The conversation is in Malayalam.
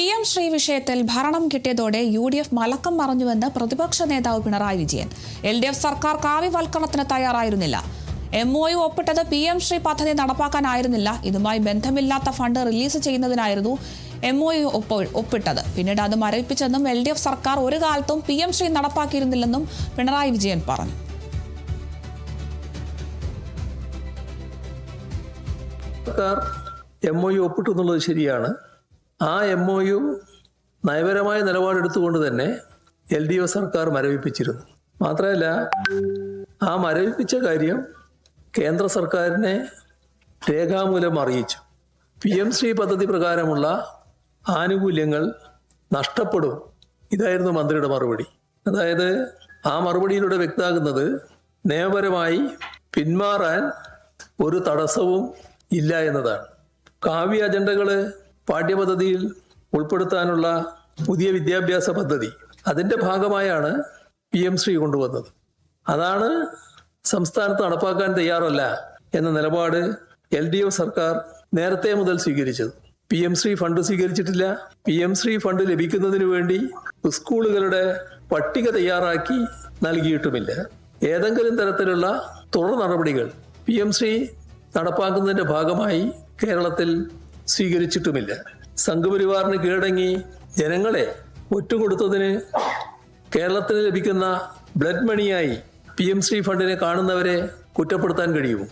PM ശ്രീ വിഷയത്തിൽ ഭരണം കിട്ടിയതോടെ UDF മലക്കം മറഞ്ഞുവെന്ന് പ്രതിപക്ഷ നേതാവ് പിണറായി വിജയൻ. LDF സർക്കാർ കാവ്യവൽക്കരണത്തിന് തയ്യാറായിരുന്നില്ല. MOU ഒപ്പിട്ടത് PM ശ്രീ പദ്ധതി നടപ്പാക്കാനായിരുന്നില്ല. ഇതുമായി ബന്ധമില്ലാത്ത ഫണ്ട് റിലീസ് ചെയ്യുന്നതിനായിരുന്നു MOU ഒപ്പിട്ടത്. പിന്നീട് അത് മരവിപ്പിച്ചെന്നും LDF സർക്കാർ ഒരു കാലത്തും PM ശ്രീ നടപ്പാക്കിയിരുന്നില്ലെന്നും പിണറായി വിജയൻ പറഞ്ഞു. MOU ഒപ്പിട്ടു എന്നുള്ളത് ശരിയാണ്. ആ MOU നയപരമായ നിലപാടെടുത്തുകൊണ്ട് തന്നെ LDF സർക്കാർ മരവിപ്പിച്ചിരുന്നു. മാത്രമല്ല, ആ മരവിപ്പിച്ച കാര്യം കേന്ദ്ര സർക്കാരിനെ രേഖാമൂലം അറിയിച്ചു. PM ശ്രീ പദ്ധതി പ്രകാരമുള്ള ആനുകൂല്യങ്ങൾ നഷ്ടപ്പെടും. ഇതായിരുന്നു മന്ത്രിയുടെ മറുപടി. അതായത് ആ മറുപടിയിലൂടെ വ്യക്തമാകുന്നത് നിയമപരമായി പിന്മാറാൻ ഒരു തടസ്സവും ഇല്ല എന്നതാണ്. കാവ്യ അജണ്ടകൾ പാഠ്യപദ്ധതിയിൽ ഉൾപ്പെടുത്താനുള്ള പുതിയ വിദ്യാഭ്യാസ പദ്ധതി അതിൻ്റെ ഭാഗമായാണ് PM ശ്രീ കൊണ്ടുവന്നത്. അതാണ് സംസ്ഥാനത്ത് നടപ്പാക്കാൻ തയ്യാറല്ല എന്ന നിലപാട് LDF സർക്കാർ നേരത്തെ മുതൽ സ്വീകരിച്ചത്. PM ശ്രീ ഫണ്ട് സ്വീകരിച്ചിട്ടില്ല. PM ശ്രീ ഫണ്ട് ലഭിക്കുന്നതിന് വേണ്ടി സ്കൂളുകളുടെ പട്ടിക തയ്യാറാക്കി നൽകിയിട്ടുമില്ല. ഏതെങ്കിലും തരത്തിലുള്ള തുടർ നടപടികൾ PM ശ്രീ നടപ്പാക്കുന്നതിന്റെ ഭാഗമായി കേരളത്തിൽ സ്വീകരിച്ചിട്ടുമില്ല. സംഘപരിവാറിന് കീഴടങ്ങി ജനങ്ങളെ ഒറ്റുകൊടുത്തതിന് കേരളത്തിന് ലഭിക്കുന്ന ബ്ലഡ് മണിയായി PM ശ്രീ ഫണ്ടിനെ കാണുന്നവരെ കുറ്റപ്പെടുത്താൻ കഴിയുമോ?